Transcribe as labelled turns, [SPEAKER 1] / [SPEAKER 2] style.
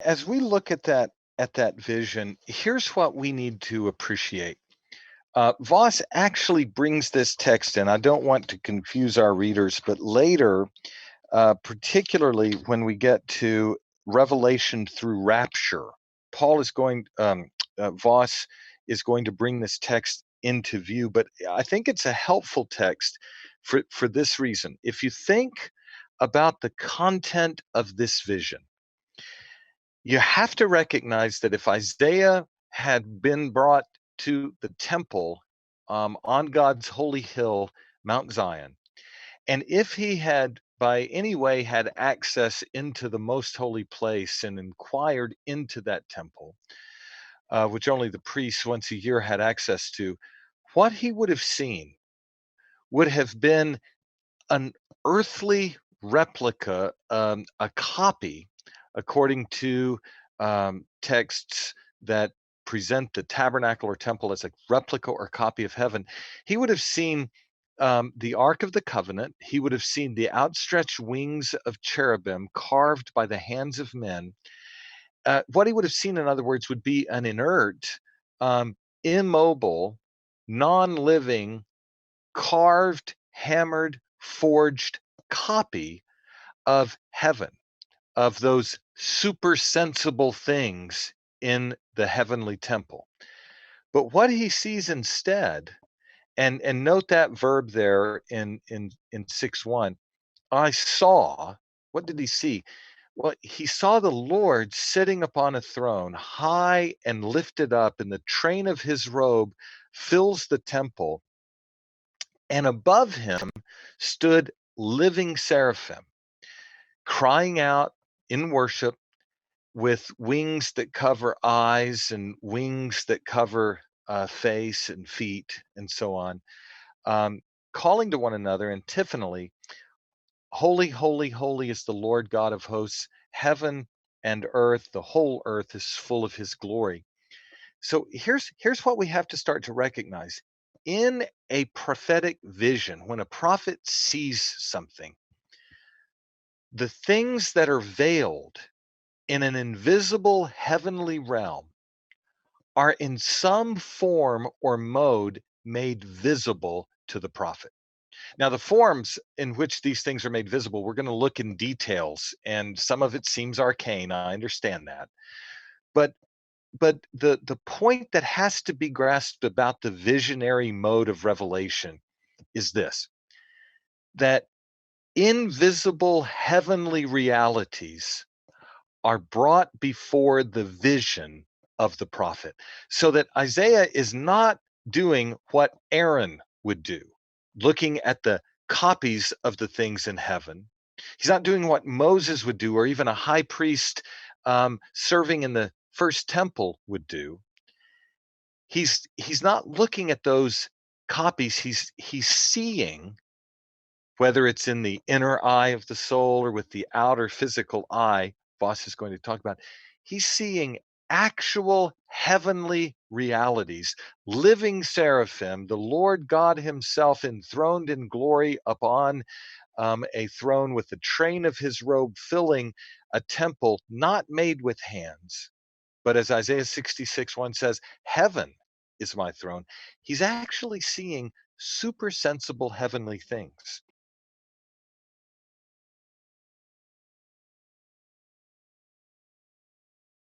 [SPEAKER 1] As we look at that vision, here's what we need to appreciate. Voss actually brings this text in. I don't want to confuse our readers, but later, particularly when we get to revelation through rapture, Paul is going, Voss is going to bring this text into view. But I think it's a helpful text for this reason. If you think about the content of this vision, you have to recognize that if Isaiah had been brought to the temple on God's holy hill, Mount Zion, and if he had by any way had access into the most holy place and inquired into that temple, which only the priests once a year had access to, what he would have seen would have been an earthly replica, a copy, according to texts that present the tabernacle or temple as a replica or copy of heaven. He would have seen the Ark of the Covenant. He would have seen the outstretched wings of cherubim carved by the hands of men. What he would have seen, in other words, would be an inert, immobile, non living, carved, hammered, forged copy of heaven, of those supersensible things in the heavenly temple. But what he sees instead, and note that verb there in 6:1, I saw, what did he see? Well, he saw the Lord sitting upon a throne, high and lifted up, and the train of his robe fills the temple. And above him stood living seraphim, crying out in worship with wings that cover eyes and wings that cover face and feet and so on, um, calling to one another antiphonally, holy, holy, holy is the Lord God of hosts. Heaven and earth, the whole earth is full of his glory. So here's what we have to start to recognize. In a prophetic vision, when a prophet sees something, the things that are veiled in an invisible heavenly realm are in some form or mode made visible to the prophet. Now, the forms in which these things are made visible, we're going to look in details, and some of it seems arcane. I understand that. But the point that has to be grasped about the visionary mode of revelation is this: that invisible heavenly realities are brought before the vision of the prophet, so that Isaiah is not doing what Aaron would do, looking at the copies of the things in heaven. He's not doing what Moses would do, or even a high priest serving in the first temple would do. He's not looking at those copies. He's seeing, whether it's in the inner eye of the soul or with the outer physical eye, Voss is going to talk about, he's seeing actual heavenly realities, living seraphim, the Lord God himself enthroned in glory upon a throne with the train of his robe filling a temple not made with hands. But as Isaiah 66:1 says, heaven is my throne. He's actually seeing supersensible heavenly things.